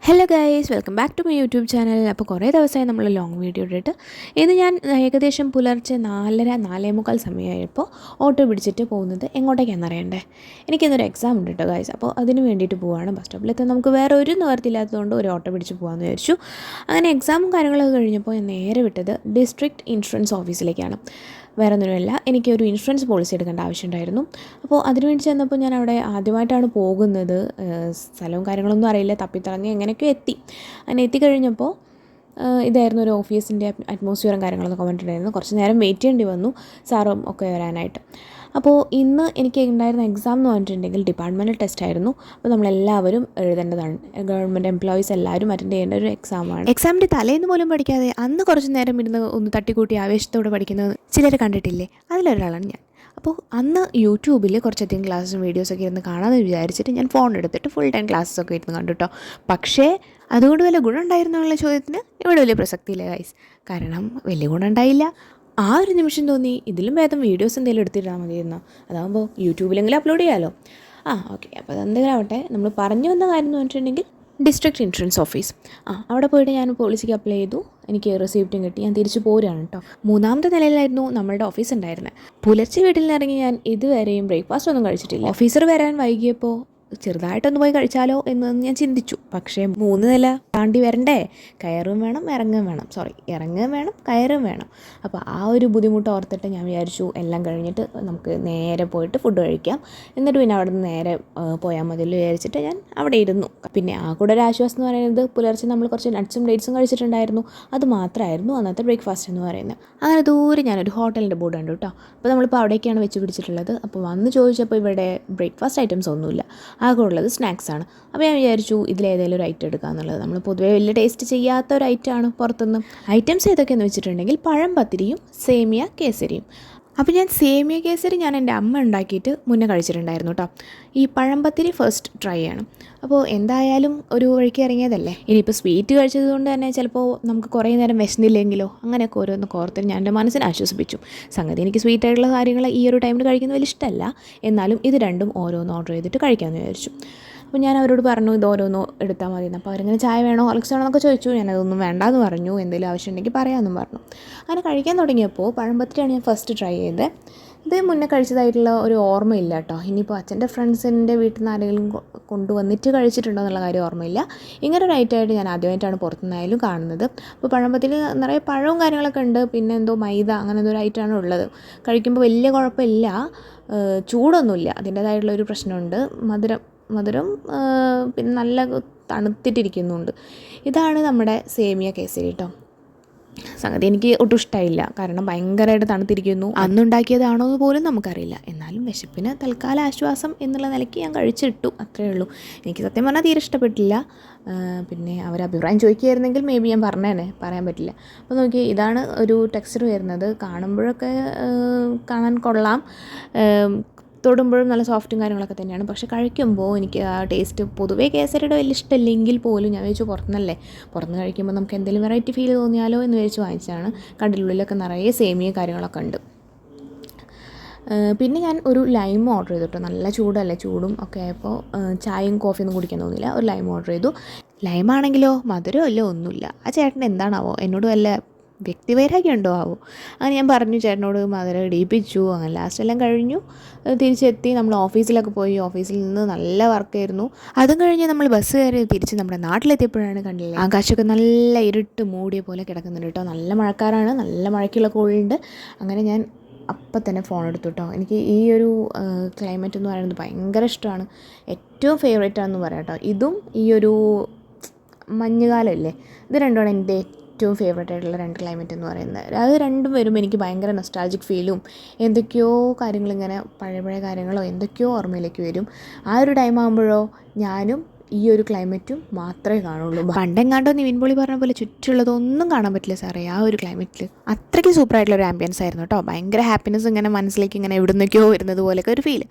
Hello guys, welcome back to my YouTube channel. അപ്പോൾ കുറേ ദിവസമായി നമ്മൾ ലോങ് വീഡിയോ ഇട്ടിട്ട് ഇന്ന് ഞാൻ ഏകദേശം പുലർച്ചെ 4:45 സമയമായപ്പോൾ ഓട്ടോ പിടിച്ചിട്ട് പോകുന്നത് എങ്ങോട്ടേക്കാണെന്ന് അറിയണ്ടേ. എനിക്കിന്നൊരു എക്സാം ഉണ്ട് കേട്ടോ ഗൈസ്. അപ്പോൾ അതിന് വേണ്ടിയിട്ട് പോവുകയാണ്. ബസ് സ്റ്റോപ്പിലെത്താൻ നമുക്ക് വേറെ ഒരു നിവർത്തിയില്ലാത്തതുകൊണ്ട് ഒരു ഓട്ടോ പിടിച്ച് പോകാമെന്ന് വിചാരിച്ചു. അങ്ങനെ എക്സാമും കാര്യങ്ങളൊക്കെ കഴിഞ്ഞപ്പോൾ ഞാൻ നേരെ വിട്ടത് ഡിസ്ട്രിക്ട് ഇൻഷുറൻസ് ഓഫീസിലേക്കാണ്. വേറെ ഒന്നുമില്ല, എനിക്കൊരു ഇൻഷുറൻസ് പോളിസി എടുക്കേണ്ട ആവശ്യമുണ്ടായിരുന്നു. അപ്പോൾ അതിനുവേണ്ടി ചെന്നപ്പോൾ ഞാൻ അവിടെ ആദ്യമായിട്ടാണ് പോകുന്നത്. സ്ഥലവും കാര്യങ്ങളൊന്നും അറിയില്ല, തപ്പിത്തിളങ്ങി എങ്ങനെയൊക്കെ എത്തി. അങ്ങനെ എത്തിക്കഴിഞ്ഞപ്പോൾ ഇതായിരുന്നു ഒരു ഓഫീസിൻ്റെ അറ്റ്മോസ്ഫിയറും കാര്യങ്ങളൊക്കെ കണ്ടിട്ടുണ്ടായിരുന്നു. കുറച്ച് നേരം വെയിറ്റ് ചെയ്യേണ്ടി വന്നു സാറും ഒക്കെ വരാനായിട്ട്. അപ്പോൾ ഇന്ന് എനിക്ക് ഉണ്ടായിരുന്ന എക്സാം എന്ന് പറഞ്ഞിട്ടുണ്ടെങ്കിൽ ഡിപ്പാർട്ട്മെൻറ്റൽ ടെസ്റ്റ് ആയിരുന്നു. അപ്പോൾ നമ്മളെല്ലാവരും എഴുതേണ്ടതാണ്. ഗവൺമെൻറ് എംപ്ലോയീസ് എല്ലാവരും അറ്റൻഡ് ചെയ്യേണ്ട ഒരു എക്സാമാണ്. എക്സാമിൻ്റെ തലേന്ന് പോലും പഠിക്കാതെ അന്ന് കുറച്ച് നേരം ഇരുന്ന് ഒന്ന് തട്ടിക്കൂട്ടി ആവേശത്തോടെ പഠിക്കുന്നത് ചിലർ കണ്ടിട്ടില്ലേ? അതിലൊരാളാണ് ഞാൻ. അപ്പോൾ അന്ന് യൂട്യൂബിൽ കുറച്ചധികം ക്ലാസ്സും വീഡിയോസൊക്കെ ഇരുന്ന് കാണാമെന്ന് വിചാരിച്ചിട്ട് ഞാൻ ഫോൺ എടുത്തിട്ട് ഫുൾ ടൈം ക്ലാസ്സൊക്കെ ഇരുന്ന് കണ്ടു കേട്ടോ. പക്ഷേ അതുകൊണ്ട് വല്ല ഗുണം ഉണ്ടായിരുന്നോ എന്നുള്ള ചോദ്യത്തിന് ഇവിടെ വലിയ പ്രസക്തിയില്ല ഗൈസ്. കാരണം വലിയ ഗുണം ഉണ്ടായില്ല. ആ ഒരു നിമിഷം തോന്നി ഇതിലും ഭേദം വീഡിയോസ് എന്തെങ്കിലും എടുത്തിട്ടാൽ മതിയെന്നോ. അതാകുമ്പോൾ യൂട്യൂബിലെങ്കിലും അപ്ലോഡ് ചെയ്യാമല്ലോ. ഓക്കെ, അപ്പോൾ അതെന്തെങ്കിലും ആവട്ടെ. നമ്മൾ പറഞ്ഞു വന്ന കാര്യം എന്ന് പറഞ്ഞിട്ടുണ്ടെങ്കിൽ ഡിസ്ട്രിക്ട് ഇൻഷുറൻസ് ഓഫീസ്. അവിടെ പോയിട്ട് ഞാൻ പോളിസിക്ക് അപ്ലൈ ചെയ്തു. എനിക്ക് റിസീപ്റ്റും കിട്ടി. ഞാൻ തിരിച്ചു പോരുകയാണ് കേട്ടോ. 3ാമത്തെ നിലയിലായിരുന്നു നമ്മളുടെ ഓഫീസ് ഉണ്ടായിരുന്നത്. പുലർച്ചെ വീട്ടിൽ നിന്ന് ഇറങ്ങി ഞാൻ ഇതുവരെയും ബ്രേക്ക്ഫാസ്റ്റ് ഒന്നും കഴിച്ചിട്ടില്ല. ഓഫീസർ വരാൻ വൈകിയപ്പോൾ ചെറുതായിട്ടൊന്ന് പോയി കഴിച്ചാലോ എന്ന് ഞാൻ ചിന്തിച്ചു. പക്ഷേ 3 നില താണ്ടി വരണ്ടേ, കയറും വേണം ഇറങ്ങും വേണം, ഇറങ്ങും വേണം കയറും വേണം. അപ്പോൾ ആ ഒരു ബുദ്ധിമുട്ട് ഓർത്തിട്ട് ഞാൻ വിചാരിച്ചു എല്ലാം കഴിഞ്ഞിട്ട് നമുക്ക് നേരെ പോയിട്ട് ഫുഡ് കഴിക്കാം, എന്നിട്ട് പിന്നെ അവിടെ നിന്ന് നേരെ പോയാൽ മതിയല്ലോ വിചാരിച്ചിട്ട് ഞാൻ അവിടെ ഇരുന്നു. പിന്നെ ആ കൂടെ ഒരു ആശ്വാസം എന്ന് പറയുന്നത് പുലർച്ചെ നമ്മൾ കുറച്ച് നട്ട്സും ഡേറ്റ്സും കഴിച്ചിട്ടുണ്ടായിരുന്നു. അത് മാത്രമായിരുന്നു അന്നത്തെ ബ്രേക്ക്ഫാസ്റ്റ് എന്ന് പറയുന്നത്. അങ്ങനെ ദൂരെ ഞാനൊരു ഹോട്ടലിൻ്റെ ബോർഡ് കണ്ടു കേട്ടോ. അപ്പോൾ നമ്മളിപ്പോൾ അവിടേക്കാണ് വെച്ച് പിടിച്ചിട്ടുള്ളത്. അപ്പോൾ വന്ന് ചോദിച്ചപ്പോൾ ഇവിടെ ബ്രേക്ക്ഫാസ്റ്റ് ഐറ്റംസ് ഒന്നുമില്ല, ആകെ ഉള്ളത് സ്നാക്സാണ്. അപ്പോൾ ഞാൻ വിചാരിച്ചു ഇതിലേതെങ്കിലും ഒരു ഐറ്റം എടുക്കാമെന്നുള്ളത്. നമ്മൾ പൊതുവേ വലിയ ടേസ്റ്റ് ചെയ്യാത്ത ഒരു ഐറ്റമാണ് പുറത്തുനിന്ന്. ഐറ്റംസ് ഏതൊക്കെയെന്ന് വെച്ചിട്ടുണ്ടെങ്കിൽ പഴം പത്തിരിയും സേമിയ കേസരിയും. അപ്പോൾ ഞാൻ സേമിയ കേസരി എൻ്റെ അമ്മ ഉണ്ടാക്കിയിട്ട് മുന്നേ കഴിച്ചിട്ടുണ്ടായിരുന്നു കേട്ടോ. ഈ പഴംപത്തിരി ഫസ്റ്റ് ട്രൈ ചെയ്യണം. അപ്പോൾ എന്തായാലും ഒരു വഴിക്ക് ഇറങ്ങിയതല്ലേ. ഇനിയിപ്പോൾ സ്വീറ്റ് കഴിച്ചത് കൊണ്ട് തന്നെ ചിലപ്പോൾ നമുക്ക് കുറേ നേരം വിശന്നില്ലെങ്കിലോ അങ്ങനെയൊക്കെ ഓരോന്ന് കോർത്ത് ഞാൻ എൻ്റെ മനസ്സിനെ ആശ്വസിപ്പിച്ചു. സംഗതി എനിക്ക് സ്വീറ്റായിട്ടുള്ള കാര്യങ്ങൾ ഈ ഒരു ടൈമിൽ കഴിക്കുന്നത് വലിയ ഇഷ്ടമല്ല. എന്നാലും ഇത് രണ്ടും ഓരോന്ന് ഓർഡർ ചെയ്തിട്ട് കഴിക്കാമെന്ന് വിചാരിച്ചു. അപ്പോൾ ഞാൻ അവരോട് പറഞ്ഞു ഇത് ഓരോന്നോ എടുത്താൽ മതിയെന്ന്. അപ്പോൾ അവരിങ്ങനെ ചായ വേണോ ഹോർലിക്സ് വേണോ എന്നൊക്കെ ചോദിച്ചു. ഞാനതൊന്നും വേണ്ടാന്ന് പറഞ്ഞു. എന്തെങ്കിലും ആവശ്യമുണ്ടെങ്കിൽ പറയാമെന്നും പറഞ്ഞു. അങ്ങനെ കഴിക്കാൻ തുടങ്ങിയപ്പോൾ പഴംപത്തിരിയാണ് ഞാൻ ഫസ്റ്റ് ട്രൈ ചെയ്തത്. ഇത് മുന്നേ കഴിച്ചതായിട്ടുള്ള ഒരു ഓർമ്മയില്ല കേട്ടോ. ഇനിയിപ്പോൾ അച്ഛൻ്റെ ഫ്രണ്ട്സിൻ്റെ വീട്ടിൽ നിന്ന് ആരെങ്കിലും കൊണ്ടുവന്നിട്ട് കഴിച്ചിട്ടുണ്ടോ എന്നുള്ള കാര്യം ഓർമ്മയില്ല. ഇങ്ങനെ ഒരു ഐറ്റമായിട്ട് ഞാൻ ആദ്യമായിട്ടാണ് പുറത്തുനിന്നായാലും കാണുന്നത്. അപ്പോൾ പഴംപത്തിരി നിറയെ പഴവും കാര്യങ്ങളൊക്കെ ഉണ്ട്. പിന്നെ എന്തോ മൈദ അങ്ങനെ എന്തോ ഒരു ഐറ്റമാണ് ഉള്ളത്. കഴിക്കുമ്പോൾ വലിയ കുഴപ്പമില്ല, ചൂടൊന്നുമില്ല. അതിൻ്റേതായിട്ടുള്ള ഒരു പ്രശ്നമുണ്ട്. മധുരം പിന്നെ നല്ല തണുത്തിട്ടിരിക്കുന്നുണ്ട്. ഇതാണ് നമ്മുടെ സേമിയ കേസരി കേട്ടോ. സംഗതി എനിക്ക് ഒട്ടും ഇഷ്ടമായില്ല. കാരണം ഭയങ്കരമായിട്ട് തണുത്തിരിക്കുന്നു. അന്നുണ്ടാക്കിയതാണോ എന്ന് പോലും നമുക്കറിയില്ല. എന്നാലും വിശപ്പിന് തൽക്കാല ആശ്വാസം എന്നുള്ള നിലയ്ക്ക് ഞാൻ കഴിച്ചിട്ടു, അത്രയേ ഉള്ളൂ. എനിക്ക് സത്യം പറഞ്ഞാൽ തീരെ ഇഷ്ടപ്പെട്ടില്ല. പിന്നെ അവർ അഭിപ്രായം ചോദിക്കുകയായിരുന്നെങ്കിൽ മേ ബി ഞാൻ പറയാൻ പറ്റില്ല. അപ്പോൾ നോക്കി, ഇതാണ് ഒരു ടെക്സ്ചർ വരുന്നത്. കാണുമ്പോഴൊക്കെ കാണാൻ കൊള്ളാം, തൊടുമ്പോഴും നല്ല സോഫ്റ്റും കാര്യങ്ങളൊക്കെ തന്നെയാണ്. പക്ഷേ കഴിക്കുമ്പോൾ എനിക്ക് ആ ടേസ്റ്റ് പൊതുവേ കേസരിയുടെ വലിയ ഇഷ്ടമില്ലെങ്കിൽ പോലും ഞാൻ വിചാരിച്ചു പുറത്തുനിന്ന് കഴിക്കുമ്പോൾ നമുക്ക് എന്തെങ്കിലും വെറൈറ്റി ഫീൽ തോന്നിയാലോ എന്ന് വിചാരിച്ച് വാങ്ങിച്ചതാണ്. കണ്ടിലുള്ളിലൊക്കെ നിറയെ സേമിയ കാര്യങ്ങളൊക്കെ ഉണ്ട്. പിന്നെ ഞാൻ ഒരു ലൈം ഓർഡർ ചെയ്തു കേട്ടോ. നല്ല ചൂടല്ലേ, ചൂടും ഒക്കെ ആയപ്പോൾ ചായയും കോഫിയൊന്നും കുടിക്കാൻ തോന്നില്ല. ഒരു ലൈം ഓർഡർ ചെയ്തു. ലൈമാണെങ്കിലോ മധുരമല്ലോ ഒന്നുമില്ല. ആ ചേട്ടൻ എന്താണാവോ എന്നോട് വല്ല വ്യക്തിവൈരാഗ്യം ഉണ്ടോ ആവോ. അങ്ങനെ ഞാൻ പറഞ്ഞു ചേട്ടനോട് മധുരം ഇടിയിപ്പിച്ചു. അങ്ങനെ ലാസ്റ്റ് എല്ലാം കഴിഞ്ഞു, തിരിച്ചെത്തി. നമ്മൾ ഓഫീസിലൊക്കെ പോയി. ഓഫീസിൽ നിന്ന് നല്ല വർക്കായിരുന്നു. അതും കഴിഞ്ഞ് നമ്മൾ ബസ് കയറി തിരിച്ച് നമ്മുടെ നാട്ടിലെത്തിയപ്പോഴാണ് കണ്ടില്ലേ, ആകാശമൊക്കെ നല്ല ഇരുട്ട് മൂടിയ പോലെ കിടക്കുന്നുണ്ട് കേട്ടോ. നല്ല മഴക്കാരാണ്, നല്ല മഴയ്ക്കുള്ള കോളുണ്ട്. അങ്ങനെ ഞാൻ അപ്പം തന്നെ ഫോൺ എടുത്തു കേട്ടോ. എനിക്ക് ഈ ഒരു ക്ലൈമറ്റ് എന്ന് പറയുന്നത് ഭയങ്കര ഇഷ്ടമാണ്. ഏറ്റവും ഫേവറേറ്റാണെന്ന് പറയാം കേട്ടോ. ഇതും ഈ ഒരു മഞ്ഞുകാലമല്ലേ, ഇത് രണ്ടുമാണ് എൻ്റെ ഏറ്റവും ഫേവറേറ്റ് ആയിട്ടുള്ള 2 ക്ലൈമറ്റ് എന്ന് പറയുന്നത്. അത് രണ്ടും വരുമ്പോൾ എനിക്ക് ഭയങ്കര നൊസ്റ്റാൾജിക് ഫീലും എന്തൊക്കെയോ കാര്യങ്ങളിങ്ങനെ പഴയ കാര്യങ്ങളോ എന്തൊക്കെയോ ഓർമ്മയിലേക്ക് വരും. ആ ഒരു ടൈം ആകുമ്പോഴോ ഞാനും ഈ ഒരു ക്ലൈമറ്റും മാത്രമേ കാണുള്ളൂ. പണ്ടെങ്ങാണ്ടോ നിവിൻ പോളി പറഞ്ഞ പോലെ ചുറ്റുള്ളതൊന്നും കാണാൻ പറ്റില്ല സാറേ ആ ഒരു ക്ലൈമറ്റിൽ. അത്രയ്ക്ക് സൂപ്പറായിട്ടുള്ളൊരു ആംബിയൻസ് ആയിരുന്നു കേട്ടോ. ഭയങ്കര ഹാപ്പിനെസ് ഇങ്ങനെ മനസ്സിലേക്ക് ഇങ്ങനെ എവിടുന്നൊക്കെയോ വരുന്നത് പോലെയൊക്കെ ഒരു ഫീൽ.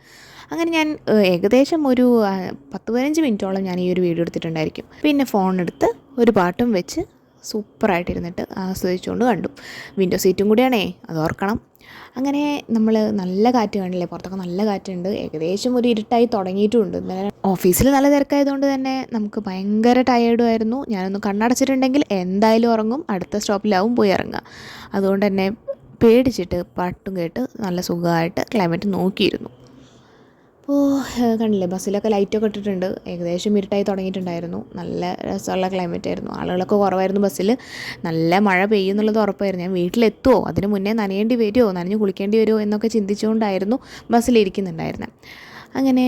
അങ്ങനെ ഞാൻ ഏകദേശം ഒരു 10-15 മിനിറ്റോളം ഞാൻ ഈ ഒരു വീഡിയോ എടുത്തിട്ടുണ്ടായിരിക്കും. പിന്നെ ഫോണെടുത്ത് ഒരു പാട്ടും വെച്ച് സൂപ്പറായിട്ടിരുന്നിട്ട് ആസ്വദിച്ചുകൊണ്ട് കണ്ടു. വിൻഡോ സീറ്റും കൂടിയാണേ, അത് ഓർക്കണം. അങ്ങനെ നമ്മൾ നല്ല കാറ്റ് കാണില്ലേ, പുറത്തൊക്കെ നല്ല കാറ്റുണ്ട്. ഏകദേശം ഒരു ഇരുട്ടായി തുടങ്ങിയിട്ടുമുണ്ട്. ഇന്നലെ ഓഫീസിൽ നല്ല തിരക്കായതുകൊണ്ട് തന്നെ നമുക്ക് ഭയങ്കര ടയേർഡുമായിരുന്നു. ഞാനൊന്ന് കണ്ണടച്ചിട്ടുണ്ടെങ്കിൽ എന്തായാലും ഉറങ്ങും, അടുത്ത സ്റ്റോപ്പിലാവും പോയി ഇറങ്ങുക. അതുകൊണ്ട് തന്നെ പേടിച്ചിട്ട് പാട്ടും കേട്ട് നല്ല സുഖമായിട്ട് ക്ലൈമറ്റ് നോക്കിയിരുന്നു. അപ്പോൾ കണ്ടില്ലേ, ബസ്സിലൊക്കെ ലൈറ്റൊക്കെ ഇട്ടിട്ടുണ്ട്. ഏകദേശം ഇരുട്ടായി തുടങ്ങിയിട്ടുണ്ടായിരുന്നു. നല്ല രസമുള്ള ക്ലൈമറ്റ് ആയിരുന്നു. ആളുകളൊക്കെ കുറവായിരുന്നു ബസ്സിൽ. നല്ല മഴ പെയ്യുന്നുള്ളത് ഉറപ്പായിരുന്നു. ഞാൻ വീട്ടിലെത്തുമോ, അതിന് മുന്നേ നനയേണ്ടി വരുമോ, നനഞ്ഞ് കുളിക്കേണ്ടി വരുമോ എന്നൊക്കെ ചിന്തിച്ചുകൊണ്ടായിരുന്നു ബസ്സിലിരിക്കുന്നുണ്ടായിരുന്നത്. അങ്ങനെ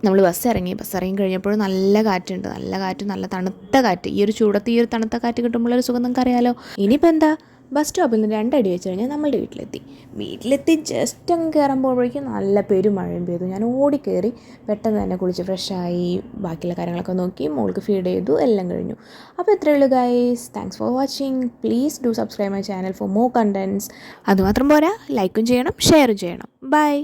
നമ്മൾ ബസ് ഇറങ്ങി കഴിഞ്ഞപ്പോഴും നല്ല കാറ്റുണ്ട്. നല്ല കാറ്റ്, നല്ല തണുത്ത കാറ്റ്. ഈ ഒരു ചൂടത്ത് ഈ ഒരു തണുത്ത കാറ്റ് കിട്ടുമ്പോഴൊരു സുഖം നിങ്ങൾക്ക് അറിയാമല്ലോ. ഇനിയിപ്പോൾ എന്താ, ബസ് സ്റ്റോപ്പിൽ നിന്ന് 2 അടി വെച്ച് കഴിഞ്ഞാൽ നമ്മളുടെ വീട്ടിലെത്തി ജസ്റ്റ് അങ്ങ് കയറുമ്പോഴേക്കും നല്ല പെരുമഴയും പെയ്തു. ഞാൻ ഓടിക്കയറി പെട്ടെന്ന് തന്നെ കുളിച്ച് ഫ്രഷായി ബാക്കിയുള്ള കാര്യങ്ങളൊക്കെ നോക്കി മോൾക്ക് ഫീഡ് ചെയ്തു, എല്ലാം കഴിഞ്ഞു. അപ്പോൾ ഇത്രയേ ഉള്ളൂ guys. Thanks for watching. Please do subscribe my channel for more contents. അതുമാത്രം പോരാ, ലൈക്കും ചെയ്യണം, ഷെയറും ചെയ്യണം. ബൈ.